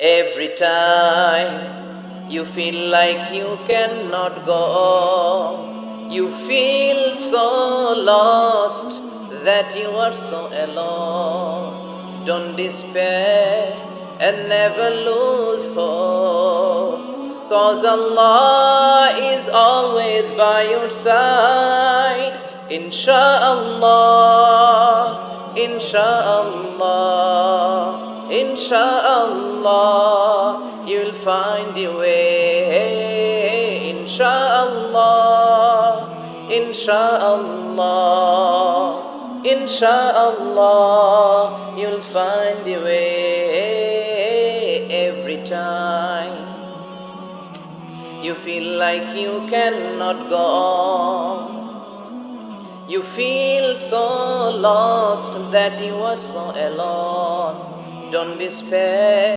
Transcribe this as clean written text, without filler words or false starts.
Every time you feel like you cannot go, you feel so lost that you are so alone. Don't despair and never lose hope, 'cause Allah is always by your side. Insha'Allah, Insha'Allah, Insha'Allah, you'll find your way. Insha'Allah, Insha'Allah, Insha'Allah, you'll find your way. Every time you feel like you cannot go on, you feel so lost that you are so alone. Don't despair.